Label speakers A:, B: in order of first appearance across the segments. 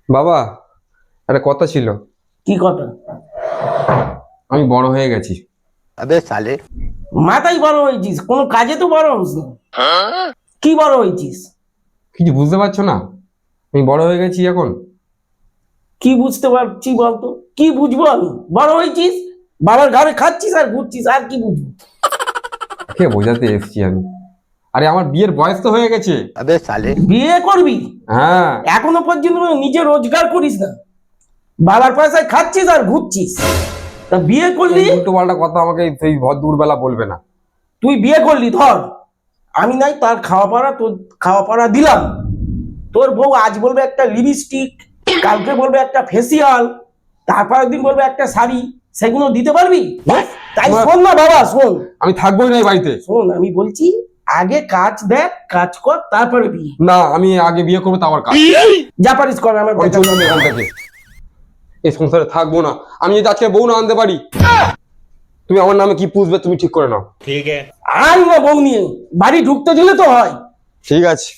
A: বাবা, একটা কথা ছিল।
B: কি কথা?
A: আমি বড় হয়ে গেছি।
C: अबे साले
B: মাথায় বড় হয়েছিস, কোনো কাজে তো বড় হস না। কি বড় হয়েছিস?
A: কিছু বুঝতে পারছো না? আমি বড় হয়ে গেছি এখন।
B: কি বুঝতে পারছি বলতো? কি বুঝবো আমি? বড় হয়েছিস, বাবার ঘরে খাচ্ছিস আর ঘুরছিস, আর কি বুঝবো?
A: কে বোঝাতে এসছি আমি? আরে আমার বিয়ের বয়স তো হয়ে গেছে।
C: अबे साले
B: বিয়ে করবি?
A: হ্যাঁ।
B: এখনো পর্যন্ত নিজে রোজগার করিস না, বাবার পয়সায় খাচ্ছিস আর ঘুরছিস। তা বিয়ে করলি?
A: উল্টো পাল্টা কথা আমাকে সেই ভর দুপুরবেলা বলবে না।
B: তুই বিয়ে করলি, ধর আমি নাই তার খাওয়া পড়া, তোর খাওয়া পড়া দিলাম। তোর বউ আজ বলবে একটা লিপস্টিক, কালকে বলবে একটা ফেসিয়াল, তারপরের দিন বলবে একটা শাড়ি, সেগুলো দিতে পারবি? তাই শোন না বাবা, শোন।
A: আমি থাকবোই না এই বাড়িতে।
B: শোন, আমি বলছি আগে কাজ দেখ, কাজ কর, তারপরে বিয়ে।
A: না, আমি আগে বিয়ে করবো তারপর কাজ।
B: যা পারিস কর, আমার
A: আমি চললাম এখান থেকে। এই সংসারে থাকবো না। আমি যদি আজকে বউ না আনতে পারি, তুমি আমার নামে কি পুষবে তুমি ঠিক করে নাও।
B: আই না বউ নিয়ে বাড়ি ঢুকতে দিলে তো হয়।
A: ঠিক আছে।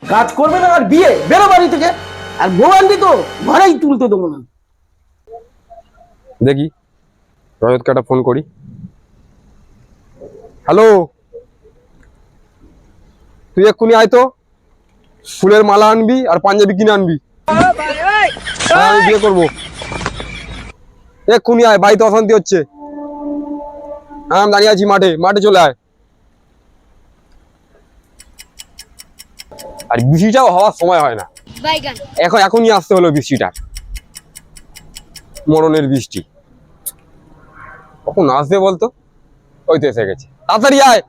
B: কাজ করবে না আর বিয়ে, বেরো বাড়ি থেকে। আর বউ আনবি তো ঘরেই তুলতে দেবো না।
A: দেখি রজতকে একটা ফোন করি। হ্যালো, তুই এক্ষুনি আয় তো, ফুলের মালা আনবি আর পাঞ্জাবি কিনে আনবি। হ্যাঁ, আমি বিয়ে করবো। এক্ষুনি আয়, বাড়িতে অশান্তি হচ্ছে। হ্যাঁ, আমি দাঁড়িয়ে আছি মাঠে, মাঠে চলে আয়। আর বৃষ্টিটাও হওয়ার সময় হয় না, এখনই আসতে হলো বৃষ্টিটা। মরণের বৃষ্টি কখন আসবে বলতো? ওই তো এসে গেছে, তাড়াতাড়ি আয়।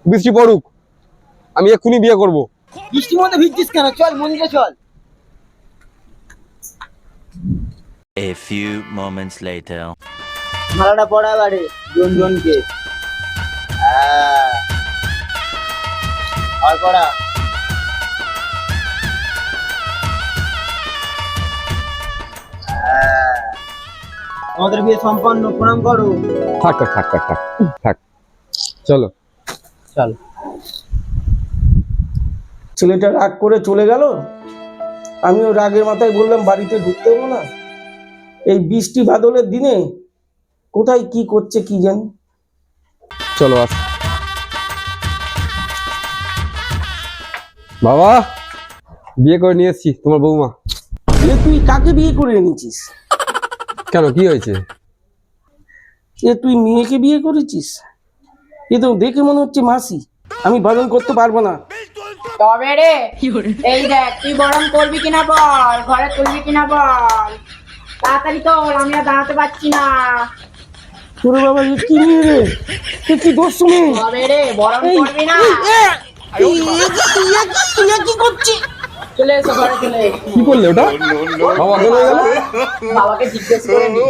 A: বৃষ্টি পড়ুক, আমি এক্ষুনি বিয়ে করব।
D: বৃষ্টির মধ্যে ভিজছিস কেন? চল মন্দিরে চল।
E: A few moments later.
D: মালাটা পড়া বাড়ে জনজনকে। আর পড়া। আমাদের বিয়ে সম্পন্ন, প্রণাম করো।
A: থাক থাক থাক থাক থাক থাক, চলো।
D: চল।
B: ছেলেটা রাগ করে চলে গেল, আমিও রাগের মাথায় বললাম বাড়িতে ঢুকতে দেবো না। এই বৃষ্টি বাদলের দিনে কোথায় কি করছে কি জানি।
A: চলো আস। বাবা, বিয়ে করে নিয়ে এসছি তোমার বৌমা।
B: এ তুই কাকে বিয়ে করে এনেছিস?
A: কেন, কি হয়েছে?
B: এ তুই মেয়েকে বিয়ে করেছিস? এ তো দেখে মনে হচ্ছে মাসি। আমি বারণ করতে পারবো না।
F: তবে রে, এই দেখ তুই বরং করবি কিনা বল, ঘরে তুলবি কিনা বল, তাড়াতাড়ি তোল, আমি আর দাঁড়াতে পারছি না।
B: তোরে বাবা, এ কি মেয়ে রে? এ কি দোষ মেয়ে?
F: তবে রে, বরং করবি না?
B: কি করছিস?
F: চলে এসো ঘরে, চলে এসো।
A: কি করলে ওটা? বাবা অজ্ঞান হয়ে গেল।
F: বাবাকে জিজ্ঞেস করে নি।